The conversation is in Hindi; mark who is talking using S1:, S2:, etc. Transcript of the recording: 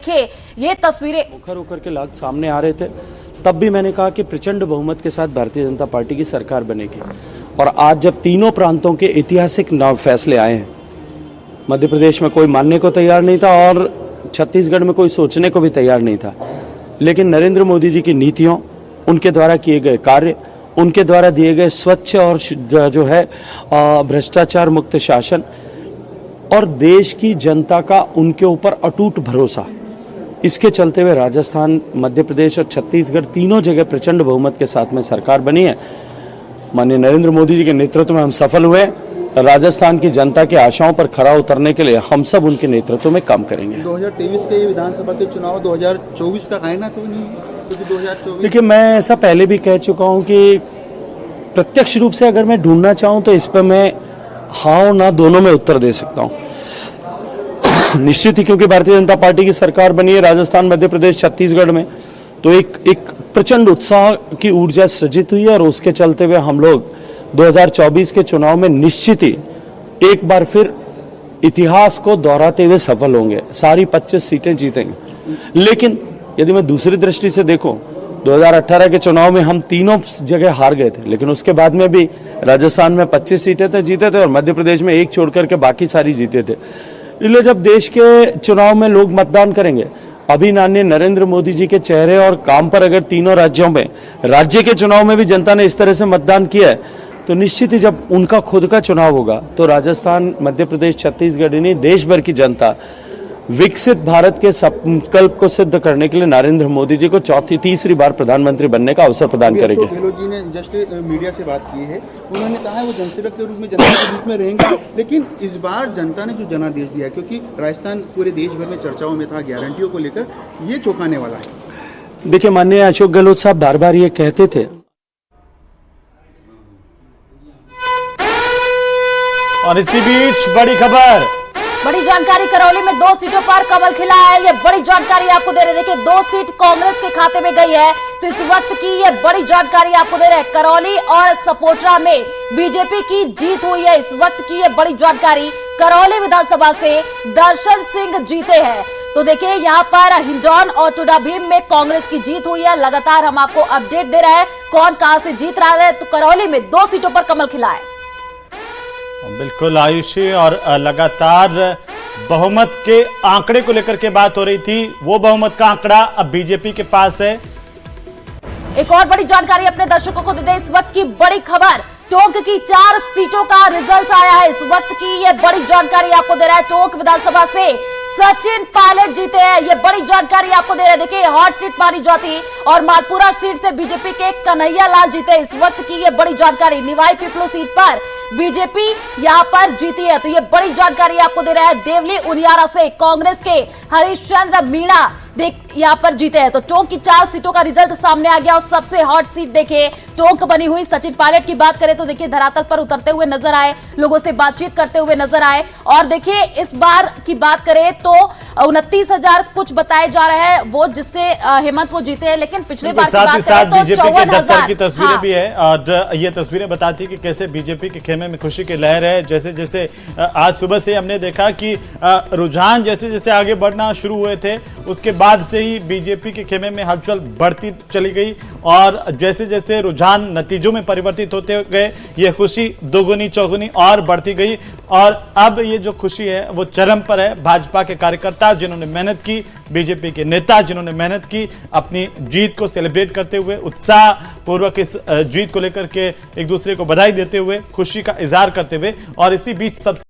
S1: देखिए ये तस्वीरें
S2: मुखर होकर के लाग सामने आ रहे थे। तब भी मैंने कहा कि प्रचंड बहुमत के साथ भारतीय जनता पार्टी की सरकार बनेगी। और आज जब तीनों प्रांतों के ऐतिहासिक फैसले आए हैं, मध्य प्रदेश में कोई मानने को तैयार नहीं था और छत्तीसगढ़ में कोई सोचने को भी तैयार नहीं था, लेकिन नरेंद्र मोदी जी की नीतियों, उनके द्वारा किए गए कार्य, उनके द्वारा दिए गए स्वच्छ और जो है भ्रष्टाचार मुक्त शासन और देश की जनता का उनके ऊपर अटूट भरोसा, इसके चलते हुए राजस्थान, मध्य प्रदेश और छत्तीसगढ़ तीनों जगह प्रचंड बहुमत के साथ में सरकार बनी है। माननीय नरेंद्र मोदी जी के नेतृत्व में हम सफल हुए। राजस्थान की जनता की आशाओं पर खरा उतरने के लिए हम सब उनके नेतृत्व में काम करेंगे।
S3: 2023 के विधानसभा के चुनाव 2024 का आईना क्यों नहीं, क्योंकि 2024
S2: देखिए, मैं ऐसा पहले भी कह चुका हूं कि प्रत्यक्ष रूप से अगर मैं ढूंढना चाहूं तो इस पर मैं हाँ और ना दोनों में उत्तर दे सकता हूं। निश्चित ही क्योंकि भारतीय जनता पार्टी की सरकार बनी है राजस्थान, मध्य प्रदेश, छत्तीसगढ़ में, तो एक प्रचंड उत्साह की ऊर्जा सृजित हुई है और उसके चलते हुए हम लोग 2024 के चुनाव में निश्चित ही एक बार फिर इतिहास को दोहराते हुए सफल होंगे, सारी 25 सीटें जीतेंगे। लेकिन यदि मैं दूसरी दृष्टि से देखूं, 2018 के चुनाव में हम तीनों जगह हार गए थे, लेकिन उसके बाद में भी राजस्थान में 25 सीटें थे, जीते थे, और मध्य प्रदेश में एक छोड़ करके बाकी सारी जीते थे। इसलिए जब देश के चुनाव में लोग मतदान करेंगे, अभी माननीय नरेंद्र मोदी जी के चेहरे और काम पर अगर तीनों राज्यों में, राज्य के चुनाव में भी जनता ने इस तरह से मतदान किया है, तो निश्चित ही जब उनका खुद का चुनाव होगा तो राजस्थान, मध्य प्रदेश, छत्तीसगढ़ नहीं, देश भर की जनता विकसित भारत के संकल्प को सिद्ध करने के लिए नरेंद्र मोदी जी को तीसरी बार प्रधानमंत्री बनने का अवसर प्रदान करेंगे।
S3: गहलोत जी ने जस्ट मीडिया से बात की है, उन्होंने कहा है वो जनसेवक के रूप में जनता के बीच में रहेंगे, लेकिन इस बार जनता ने जो जनादेश दिया, क्योंकि राजस्थान पूरे देश भर में चर्चाओं में था गारंटियों को लेकर, ये चौंकाने वाला है।
S2: देखिए, माननीय अशोक गहलोत साहब बार बार ये कहते थे,
S4: और इसी बीच बड़ी खबर,
S1: बड़ी जानकारी, करौली में 2 सीटों पर कमल खिला है। ये बड़ी जानकारी आपको दे रहे हैं। देखिए 2 सीट कांग्रेस के खाते में गई है, तो इस वक्त की ये बड़ी जानकारी आपको दे रहे हैं। करौली और सपोटरा में बीजेपी की जीत हुई है। इस वक्त की ये बड़ी जानकारी, करौली विधानसभा से दर्शन सिंह जीते हैं। तो देखिए यहाँ पर हिंडौन और टूडाभीम में कांग्रेस की जीत हुई है। लगातार हम आपको अपडेट दे रहे हैं कौन कहां से जीत रहा है। तो करौली में 2 सीटों पर कमल खिला है।
S4: बिल्कुल आयुषी, और लगातार बहुमत के आंकड़े को लेकर के बात हो रही थी, वो बहुमत का आंकड़ा अब बीजेपी के पास है।
S1: एक और बड़ी जानकारी अपने दर्शकों को दे दें, इस वक्त की बड़ी खबर, टोंक की 4 सीटों का रिजल्ट आया है। इस वक्त की ये बड़ी जानकारी आपको दे रहा है। टोंक विधानसभा से सचिन पायलट जीते हैं, ये बड़ी जानकारी आपको दे रहे हैं। देखिए हॉट सीट मानी जाती और मालपुरा सीट से बीजेपी के कन्हैया लाल जीते। इस वक्त की ये बड़ी जानकारी, निवाई पिपलू सीट पर बीजेपी यहां पर जीती है, तो ये बड़ी जानकारी आपको दे रहा है। देवली उनियारा से कांग्रेस के हरिश्चंद्र मीणा यहां पर जीते हैं। तो टोंक की 4 सीटों का रिजल्ट सामने आ गया और सबसे हॉट सीट देखिए टोंक बनी हुई। सचिन पायलट की बात करें तो देखिए धरातल पर उतरते हुए नजर आए, लोगों से बातचीत करते हुए नजर आए। और देखिए इस बार की बात करें तो 29,000 कुछ बताए जा रहे हैं वो, जिससे हेमंत वो जीते हैं, लेकिन पिछले बार की बात करें तो 54,000
S4: की तस्वीरें भी है, और ये तस्वीरें बताती है कि कैसे बीजेपी के खेमे में खुशी की लहर है। जैसे जैसे आज सुबह से हमने देखा कि रुझान जैसे जैसे आगे बढ़ना शुरू हुए थे, उसके बाद से ही बीजेपी के खेमे में हलचल बढ़ती चली गई, और जैसे जैसे रुझान नतीजों में परिवर्तित होते गए, ये खुशी दोगुनी चौगुनी और बढ़ती गई। और अब ये जो खुशी है वो चरम पर है। भाजपा के कार्यकर्ता जिन्होंने मेहनत की, बीजेपी के नेता जिन्होंने मेहनत की, अपनी जीत को सेलिब्रेट करते हुए, उत्साह पूर्वक इस जीत को लेकर के एक दूसरे को बधाई देते हुए, खुशी का इजहार करते हुए, और इसी बीच सब